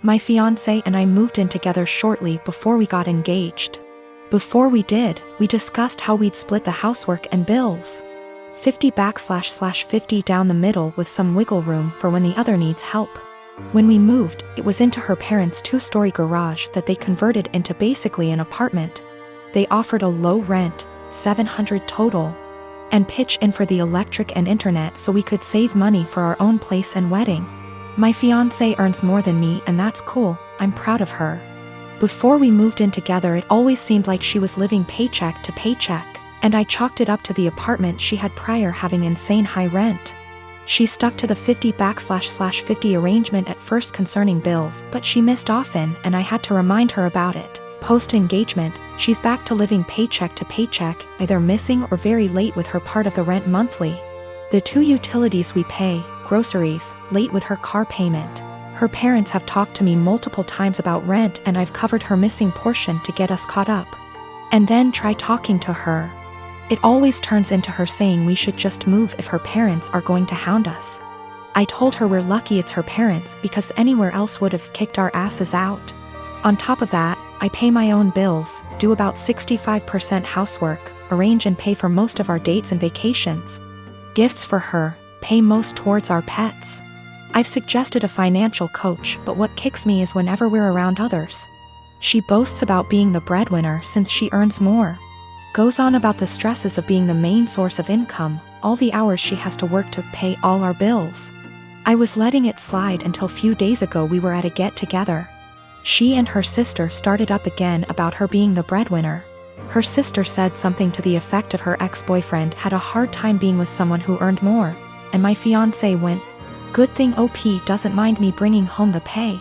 My fiancé and I moved in together shortly before we got engaged. Before we did, we discussed how we'd split the housework and bills. 50/50 down the middle with some wiggle room for when the other needs help. When we moved, it was into her parents' 2-story garage that they converted into basically an apartment. They offered a low rent, $700 total, and pitch in for the electric and internet so we could save money for our own place and wedding. My fiancé earns more than me and that's cool, I'm proud of her. Before we moved in together it always seemed like she was living paycheck to paycheck, and I chalked it up to the apartment she had prior having insane high rent. She stuck to the 50/50 arrangement at first concerning bills, but she missed often and I had to remind her about it. Post-engagement, she's back to living paycheck to paycheck, either missing or very late with her part of the rent monthly. The 2 utilities we pay, groceries, late with her car payment. Her parents have talked to me multiple times about rent and I've covered her missing portion to get us caught up. And then try talking to her. It always turns into her saying we should just move if her parents are going to hound us. I told her we're lucky it's her parents because anywhere else would have kicked our asses out. On top of that, I pay my own bills, do about 65% housework, arrange and pay for most of our dates and vacations. Gifts for her, pay most towards our pets. I've suggested a financial coach, but what kicks me is whenever we're around others. She boasts about being the breadwinner since she earns more. Goes on about the stresses of being the main source of income, all the hours she has to work to pay all our bills. I was letting it slide until few days ago we were at a get-together. She and her sister started up again about her being the breadwinner. Her sister said something to the effect of her ex-boyfriend had a hard time being with someone who earned more, and my fiancé went, "Good thing OP doesn't mind me bringing home the pay."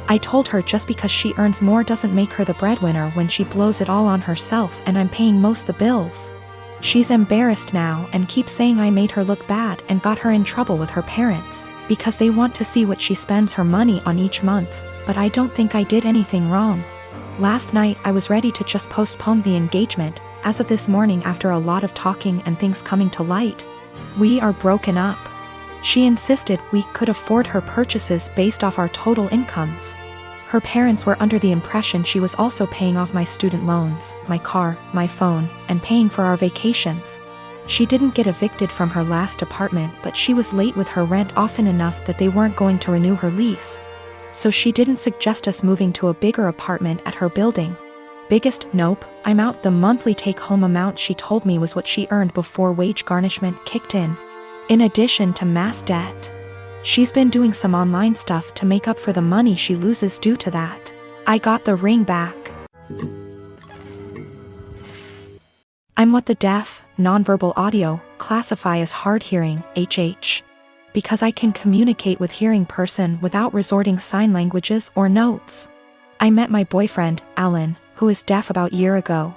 I told her just because she earns more doesn't make her the breadwinner when she blows it all on herself and I'm paying most the bills. She's embarrassed now and keeps saying I made her look bad and got her in trouble with her parents, because they want to see what she spends her money on each month, but I don't think I did anything wrong. Last night I was ready to just postpone the engagement, as of this morning after a lot of talking and things coming to light. We are broken up. She insisted we could afford her purchases based off our total incomes. Her parents were under the impression she was also paying off my student loans, my car, my phone, and paying for our vacations. She didn't get evicted from her last apartment, but she was late with her rent often enough that they weren't going to renew her lease. So she didn't suggest us moving to a bigger apartment at her building. Biggest nope, I'm out. The monthly take-home amount she told me was what she earned before wage garnishment kicked in addition to mass debt. She's been doing some online stuff to make up for the money she loses due to that. I got the ring back. I'm what the deaf, nonverbal audio, classify as hard-hearing, HH. Because I can communicate with hearing person without resorting sign languages or notes. I met my boyfriend, Alan, who is deaf about a year ago.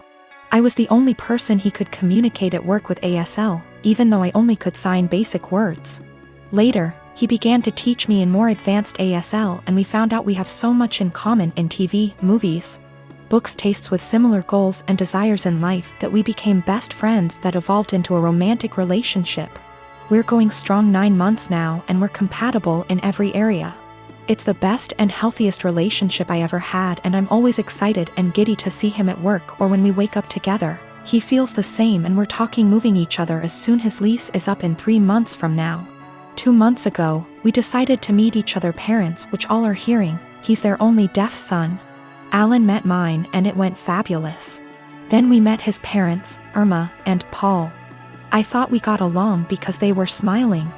I was the only person he could communicate at work with ASL, even though I only could sign basic words. Later, he began to teach me in more advanced ASL and we found out we have so much in common in TV, movies, books, tastes with similar goals and desires in life that we became best friends that evolved into a romantic relationship. We're going strong 9 months now and we're compatible in every area. It's the best and healthiest relationship I ever had and I'm always excited and giddy to see him at work or when we wake up together. He feels the same and we're talking moving each other as soon his lease is up in 3 months from now. 2 months ago, we decided to meet each other parents, which all are hearing. He's their only deaf son. Alan met mine and it went fabulous. Then we met his parents, Irma and Paul. I thought we got along because they were smiling,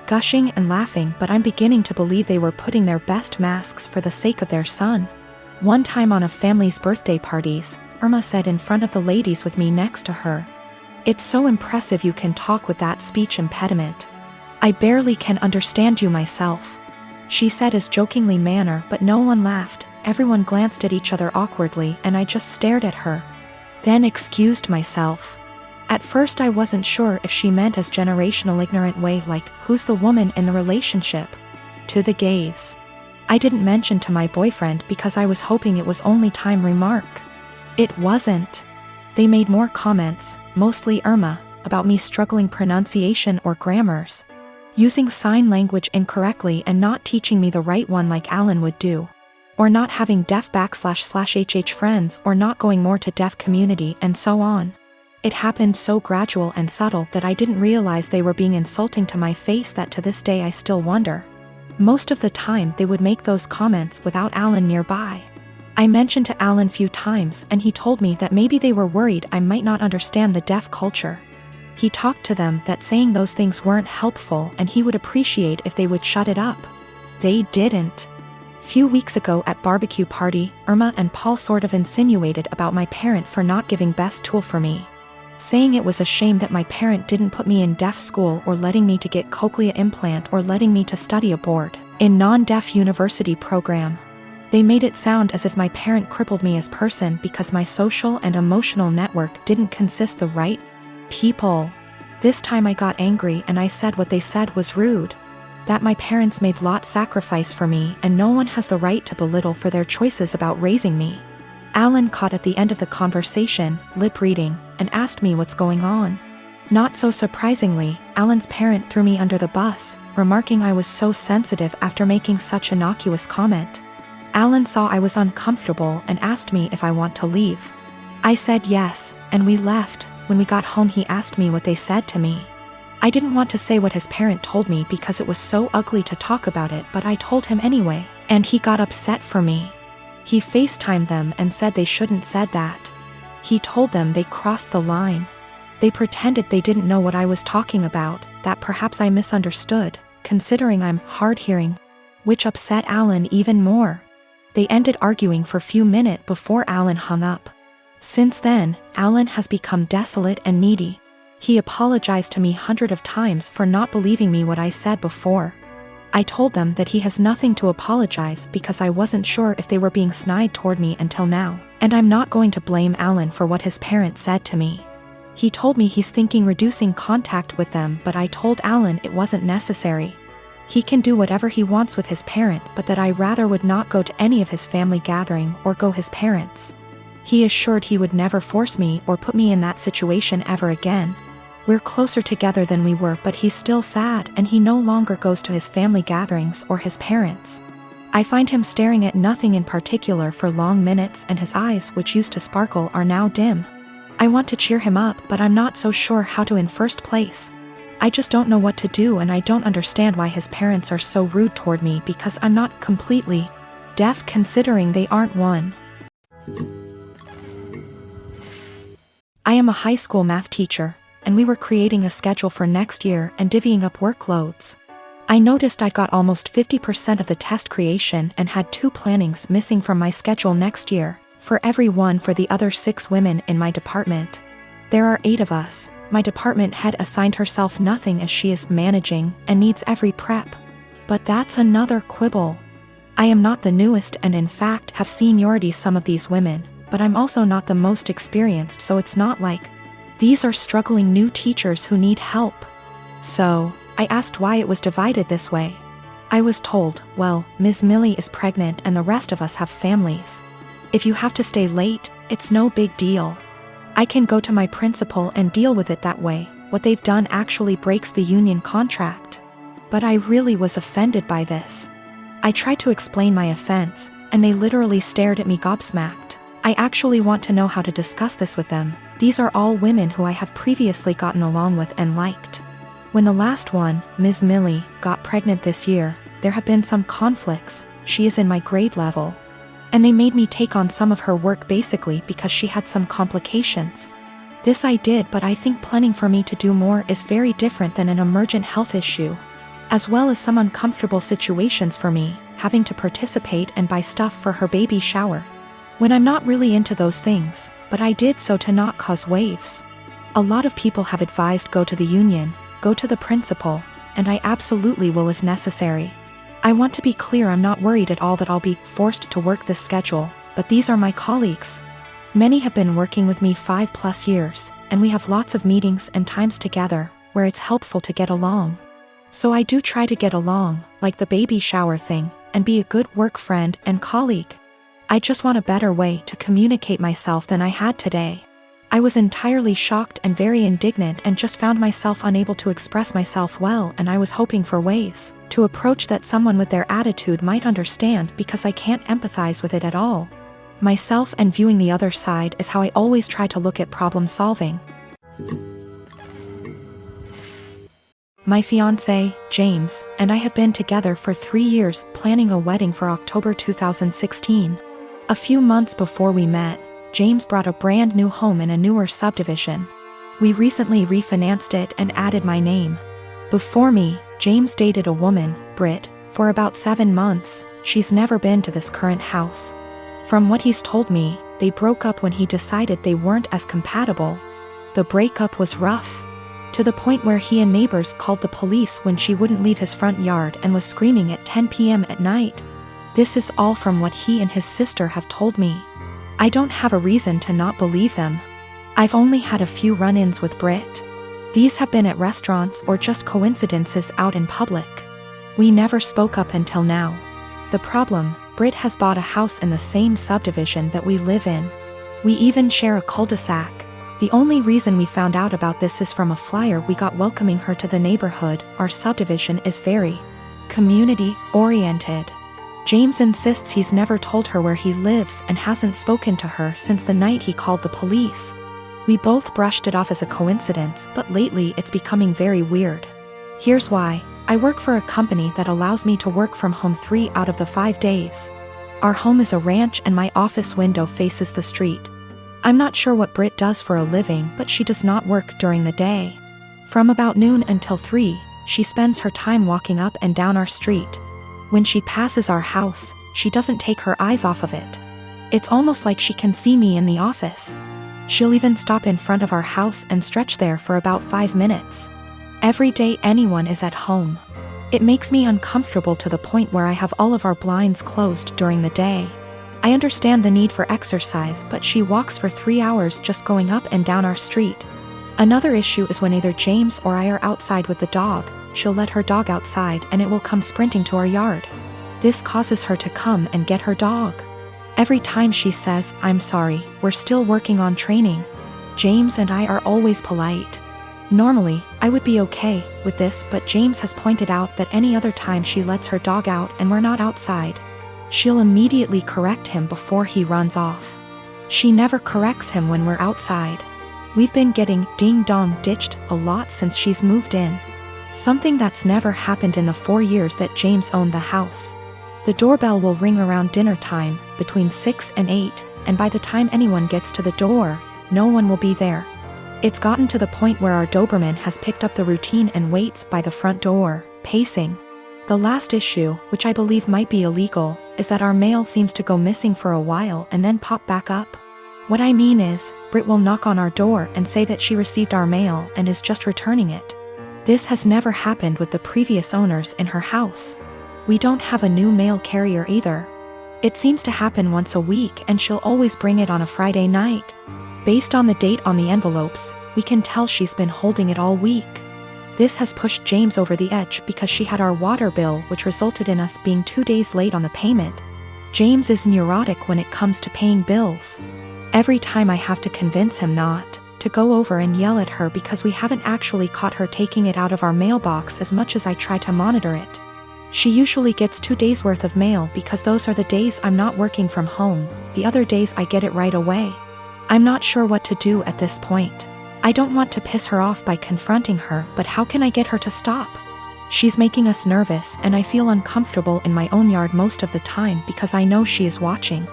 gushing and laughing, but I'm beginning to believe they were putting their best masks for the sake of their son. One time on a family's birthday parties, Irma said in front of the ladies with me next to her, "It's so impressive you can talk with that speech impediment. I barely can understand you myself." She said as jokingly manner, but no one laughed. Everyone glanced at each other awkwardly and I just stared at her. Then excused myself. At first I wasn't sure if she meant as generational ignorant way like, who's the woman in the relationship? To the gays. I didn't mention to my boyfriend because I was hoping it was only time remark. It wasn't. They made more comments, mostly Irma, about me struggling pronunciation or grammars, using sign language incorrectly and not teaching me the right one like Alan would do. or not having deaf//HH friends, or not going more to deaf community, and so on. It happened so gradual and subtle that I didn't realize they were being insulting to my face, that to this day I still wonder. Most of the time they would make those comments without Alan nearby. I mentioned to Alan few times, and he told me that maybe they were worried I might not understand the deaf culture. He talked to them that saying those things weren't helpful, and he would appreciate if they would shut it up. They didn't. Few weeks ago at barbecue party, Irma and Paul sort of insinuated about my parent for not giving best tool for me, saying it was a shame that my parent didn't put me in deaf school, or letting me to get cochlea implant, or letting me to study abroad in non-deaf university program. They made it sound as if my parent crippled me as person because my social and emotional network didn't consist the right people. This time I got angry and I said what they said was rude. That my parents made lot sacrifice for me, and no one has the right to belittle for their choices about raising me. Alan caught at the end of the conversation, lip reading, and asked me what's going on. Not so surprisingly, Alan's parent threw me under the bus, remarking I was so sensitive after making such innocuous comment. Alan saw I was uncomfortable and asked me if I want to leave. I said yes, and we left. When we got home he asked me what they said to me. I didn't want to say what his parent told me because it was so ugly to talk about it, but I told him anyway, and he got upset for me. He FaceTimed them and said they shouldn't said that. He told them they crossed the line. They pretended they didn't know what I was talking about, that perhaps I misunderstood, considering I'm hard-hearing, which upset Alan even more. They ended arguing for a few minutes before Alan hung up. Since then, Alan has become desolate and needy. He apologized to me hundreds of times for not believing me what I said before. I told them that he has nothing to apologize because I wasn't sure if they were being snide toward me until now, and I'm not going to blame Alan for what his parents said to me. He told me he's thinking reducing contact with them, but I told Alan it wasn't necessary. He can do whatever he wants with his parent, but that I rather would not go to any of his family gathering or go his parents. He assured he would never force me or put me in that situation ever again. We're closer together than we were, but he's still sad and he no longer goes to his family gatherings or his parents. I find him staring at nothing in particular for long minutes, and his eyes, which used to sparkle, are now dim. I want to cheer him up, but I'm not so sure how to in first place. I just don't know what to do, and I don't understand why his parents are so rude toward me because I'm not completely deaf, considering they aren't one. I am a high school math teacher, and we were creating a schedule for next year and divvying up workloads. I noticed I got almost 50% of the test creation and had 2 plannings missing from my schedule next year, for every one for the other 6 women in my department. There are 8 of us. My department head assigned herself nothing as she is managing and needs every prep. But that's another quibble. I am not the newest and in fact have seniority some of these women, but I'm also not the most experienced, so it's not like these are struggling new teachers who need help. So, I asked why it was divided this way. I was told, well, Ms. Millie is pregnant and the rest of us have families. If you have to stay late, it's no big deal. I can go to my principal and deal with it that way. What they've done actually breaks the union contract. But I really was offended by this. I tried to explain my offense, and they literally stared at me gobsmacked. I actually want to know how to discuss this with them. These are all women who I have previously gotten along with and liked. When the last one, Ms. Millie, got pregnant this year, there have been some conflicts. She is in my grade level. And they made me take on some of her work basically because she had some complications. This I did, but I think planning for me to do more is very different than an emergent health issue. As well as some uncomfortable situations for me, having to participate and buy stuff for her baby shower. When I'm not really into those things, but I did so to not cause waves. A lot of people have advised go to the union, go to the principal, and I absolutely will if necessary. I want to be clear, I'm not worried at all that I'll be forced to work this schedule, but these are my colleagues. Many have been working with me 5+ years, and we have lots of meetings and times together, where it's helpful to get along. So I do try to get along, like the baby shower thing, and be a good work friend and colleague. I just want a better way to communicate myself than I had today. I was entirely shocked and very indignant and just found myself unable to express myself well, and I was hoping for ways to approach that someone with their attitude might understand, because I can't empathize with it at all. Myself and viewing the other side is how I always try to look at problem solving. My fiancé, James, and I have been together for 3 years, planning a wedding for October 2016. A few months before we met, James bought a brand new home in a newer subdivision. We recently refinanced it and added my name. Before me, James dated a woman, Britt, for about 7 months. She's never been to this current house. From what he's told me, they broke up when he decided they weren't as compatible. The breakup was rough, to the point where he and neighbors called the police when she wouldn't leave his front yard and was screaming at 10 p.m. at night. This is all from what he and his sister have told me. I don't have a reason to not believe them. I've only had a few run-ins with Britt. These have been at restaurants or just coincidences out in public. We never spoke up until now. The problem, Britt has bought a house in the same subdivision that we live in. We even share a cul-de-sac. The only reason we found out about this is from a flyer we got welcoming her to the neighborhood. Our subdivision is very community-oriented. James insists he's never told her where he lives and hasn't spoken to her since the night he called the police. We both brushed it off as a coincidence, but lately it's becoming very weird. Here's why. I work for a company that allows me to work from home 3 out of the 5 days. Our home is a ranch and my office window faces the street. I'm not sure what Britt does for a living, but she does not work during the day. From about noon until 3, she spends her time walking up and down our street. When she passes our house, she doesn't take her eyes off of it. It's almost like she can see me in the office. She'll even stop in front of our house and stretch there for about 5 minutes. Every day anyone is at home. It makes me uncomfortable to the point where I have all of our blinds closed during the day. I understand the need for exercise, but she walks for 3 hours just going up and down our street. Another issue is when either James or I are outside with the dog, she'll let her dog outside and it will come sprinting to our yard. This causes her to come and get her dog. Every time she says, "I'm sorry, we're still working on training." James and I are always polite. Normally, I would be okay with this, but James has pointed out that any other time she lets her dog out and we're not outside, she'll immediately correct him before he runs off. She never corrects him when we're outside. We've been getting ding-dong ditched a lot since she's moved in. Something that's never happened in the 4 years that James owned the house. The doorbell will ring around dinner time, between 6 and 8, and by the time anyone gets to the door, no one will be there. It's gotten to the point where our Doberman has picked up the routine and waits by the front door, pacing. The last issue, which I believe might be illegal, is that our mail seems to go missing for a while and then pop back up. What I mean is, Britt will knock on our door and say that she received our mail and is just returning it. This has never happened with the previous owners in her house. We don't have a new mail carrier either. It seems to happen once a week and she'll always bring it on a Friday night. Based on the date on the envelopes, we can tell she's been holding it all week. This has pushed James over the edge because she had our water bill, which resulted in us being 2 days late on the payment. James is neurotic when it comes to paying bills. Every time I have to convince him not to go over and yell at her because we haven't actually caught her taking it out of our mailbox as much as I try to monitor it. She usually gets 2 days worth of mail because those are the days I'm not working from home. The other days I get it right away. I'm not sure what to do at this point. I don't want to piss her off by confronting her, but how can I get her to stop? She's making us nervous and I feel uncomfortable in my own yard most of the time because I know she is watching.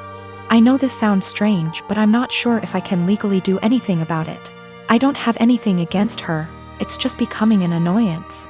I know this sounds strange, but I'm not sure if I can legally do anything about it. I don't have anything against her, it's just becoming an annoyance.